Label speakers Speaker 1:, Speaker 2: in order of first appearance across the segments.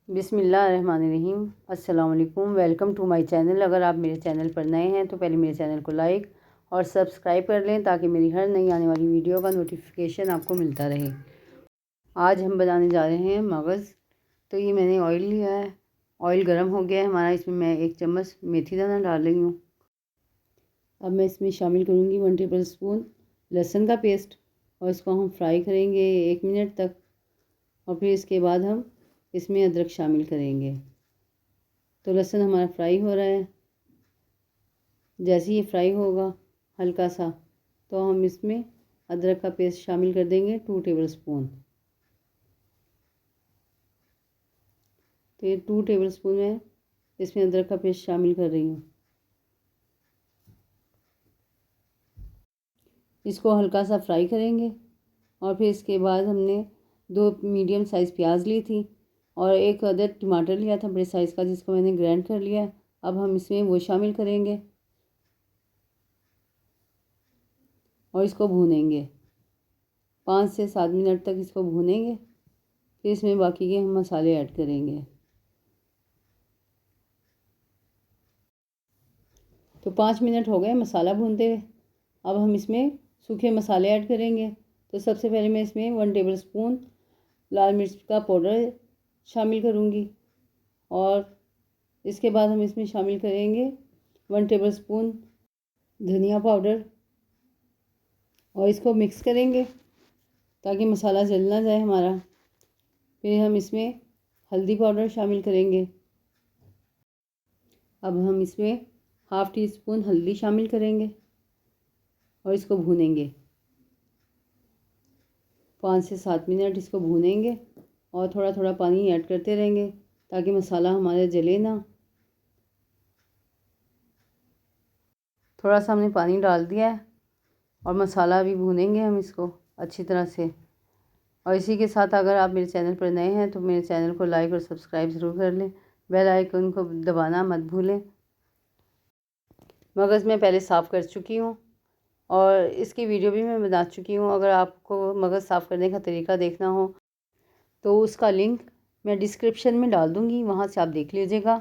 Speaker 1: बिस्मिल्लाहिर्रहमानिर्रहीम। अस्सलाम वालेकुम। Welcome to my channel. अगर आप मेरे चैनल पर नए हैं तो पहले मेरे चैनल को लाइक और सब्सक्राइब कर लें ताकि मेरी हर नई आने वाली वीडियो का नोटिफिकेशन आपको मिलता रहे। आज हम बनाने जा रहे हैं मगज़। तो ये मैंने ऑयल लिया है, ऑयल गर्म हो गया है हमारा। इसमें मैं 1 चम्मच मेथी दाना डाल रही हूँ। अब मैं इसमें शामिल करूँगी 1 टेबल स्पून लहसुन का पेस्ट और इसको हम फ्राई करेंगे 1 मिनट तक। और फिर इसके बाद हम इसमें अदरक शामिल करेंगे। तो लहसुन हमारा फ्राई हो रहा है। जैसे ही ये फ्राई होगा हल्का सा, तो हम इसमें अदरक का पेस्ट शामिल कर देंगे 2 टेबल स्पून। तो ये 2 टेबल स्पून मैं इसमें अदरक का पेस्ट शामिल कर रही हूँ। इसको हल्का सा फ्राई करेंगे और फिर इसके बाद हमने 2 मीडियम साइज़ प्याज ली थी और 1 अदद टमाटर लिया था बड़े साइज़ का, जिसको मैंने ग्राइंड कर लिया। अब हम इसमें वो शामिल करेंगे और इसको भूनेंगे 5 से 7 मिनट तक इसको भूनेंगे। फिर इसमें बाकी के हम मसाले ऐड करेंगे। तो 5 मिनट हो गए मसाला भूनते हुए। अब हम इसमें सूखे मसाले ऐड करेंगे। तो सबसे पहले मैं इसमें 1 टेबल स्पून लाल मिर्च का पाउडर शामिल करूँगी और इसके बाद हम इसमें शामिल करेंगे 1 टेबल स्पून धनिया पाउडर और इसको मिक्स करेंगे ताकि मसाला जल ना जाए हमारा। फिर हम इसमें हल्दी पाउडर शामिल करेंगे। अब हम इसमें ½ टी स्पून हल्दी शामिल करेंगे और इसको भूनेंगे 5 से 7 मिनट इसको भूनेंगे और थोड़ा थोड़ा पानी ऐड करते रहेंगे ताकि मसाला हमारा जले ना। थोड़ा सा हमने पानी डाल दिया है और मसाला अभी भूनेंगे हम इसको अच्छी तरह से। और इसी के साथ अगर आप मेरे चैनल पर नए हैं तो मेरे चैनल को लाइक और सब्सक्राइब ज़रूर कर लें। बेल आइकन को दबाना मत भूलें। मगज़ मैं पहले साफ़ कर चुकी हूँ और इसकी वीडियो भी मैं बना चुकी हूँ। अगर आपको मगज़ साफ़ करने का तरीका देखना हो तो उसका लिंक मैं डिस्क्रिप्शन में डाल दूँगी, वहाँ से आप देख लीजिएगा।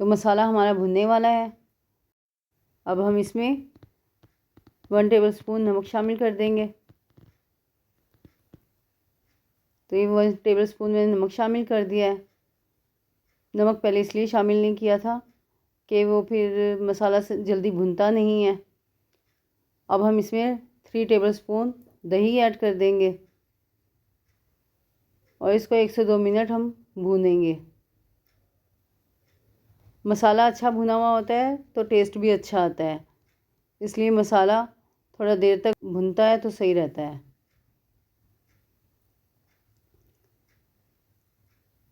Speaker 1: तो मसाला हमारा भुनने वाला है। अब हम इसमें 1 टेबल स्पून नमक शामिल कर देंगे। तो ये 1 टेबल स्पून मैंने नमक शामिल कर दिया है। नमक पहले इसलिए शामिल नहीं किया था कि वो फिर मसाला से जल्दी भुनता नहीं है। अब हम इसमें 3 टेबल स्पून दही ऐड कर देंगे और इसको 1 से 2 मिनट हम भूनेंगे। मसाला अच्छा भुना हुआ होता है तो टेस्ट भी अच्छा आता है, इसलिए मसाला थोड़ा देर तक भुनता है तो सही रहता है।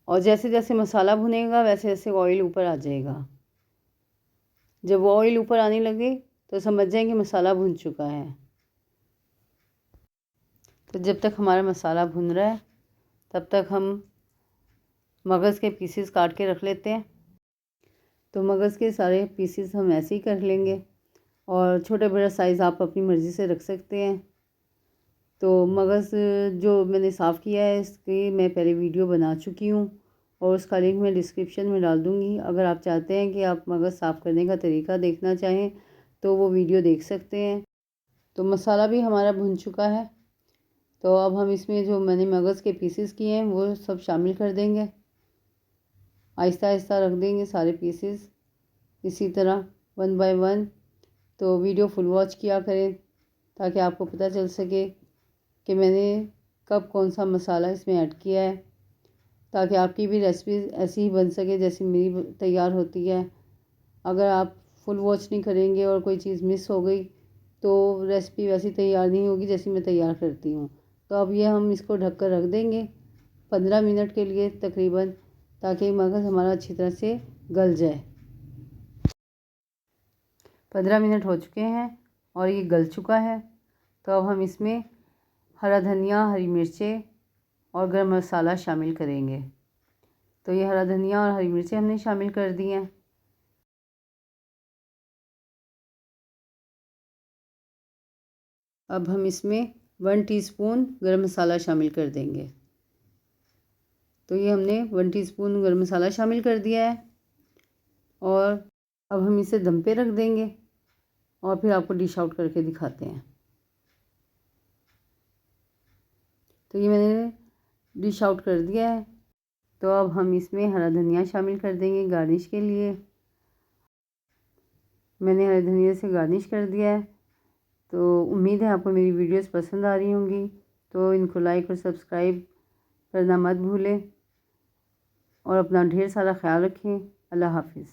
Speaker 1: और जैसे जैसे मसाला भुनेगा वैसे वैसे ऑयल ऊपर आ जाएगा। जब वो ऑयल ऊपर आने लगे तो समझ जाएं कि मसाला भुन चुका है। तो जब तक हमारा मसाला भुन रहा है तब तक हम मगज़ के पीसेस काट के रख लेते हैं। तो मगज़ के सारे पीसेस हम ऐसे ही कर लेंगे और छोटा बड़ा साइज़ आप अपनी मर्ज़ी से रख सकते हैं। तो मगज़ जो मैंने साफ़ किया है इसकी मैं पहले वीडियो बना चुकी हूँ और उसका लिंक मैं डिस्क्रिप्शन में डाल दूँगी। अगर आप चाहते हैं कि आप मगज़ साफ़ करने का तरीका देखना चाहें तो वो वीडियो देख सकते हैं। तो मसाला भी हमारा भुन चुका है। तो अब हम इसमें जो मैंने मगज़ के पीसेस किए हैं वो सब शामिल कर देंगे। आहिस्ता आहिस्ता रख देंगे सारे पीसेस इसी तरह 1 बाय 1। तो वीडियो फुल वॉच किया करें ताकि आपको पता चल सके कि मैंने कब कौन सा मसाला इसमें ऐड किया है, ताकि आपकी भी रेसिपी ऐसी ही बन सके जैसी मेरी तैयार होती है। अगर आप फुल वॉच नहीं करेंगे और कोई चीज़ मिस हो गई तो रेसिपी वैसी तैयार नहीं होगी जैसी मैं तैयार करती हूँ। तो अब ये हम इसको ढक कर रख देंगे 15 मिनट के लिए तकरीबन, ताकि मगज़ हमारा अच्छी तरह से गल जाए। 15 मिनट हो चुके हैं और ये गल चुका है। तो अब हम इसमें हरा धनिया, हरी मिर्चें और गरम मसाला शामिल करेंगे। तो ये हरा धनिया और हरी मिर्चें हमने शामिल कर दी हैं। अब हम इसमें 1 टीस्पून गरम मसाला शामिल कर देंगे। तो ये हमने 1 टीस्पून गरम मसाला शामिल कर दिया है और अब हम इसे दम पे रख देंगे और फिर आपको डिश आउट करके दिखाते हैं। तो ये मैंने डिश आउट कर दिया है। तो अब हम इसमें हरा धनिया शामिल कर देंगे गार्निश के लिए। मैंने हरे धनिया से गार्निश कर दिया है। तो उम्मीद है आपको मेरी वीडियोस पसंद आ रही होंगी। तो इनको लाइक और सब्सक्राइब करना मत भूलें और अपना ढेर सारा ख्याल रखें। अल्लाह हाफिज़।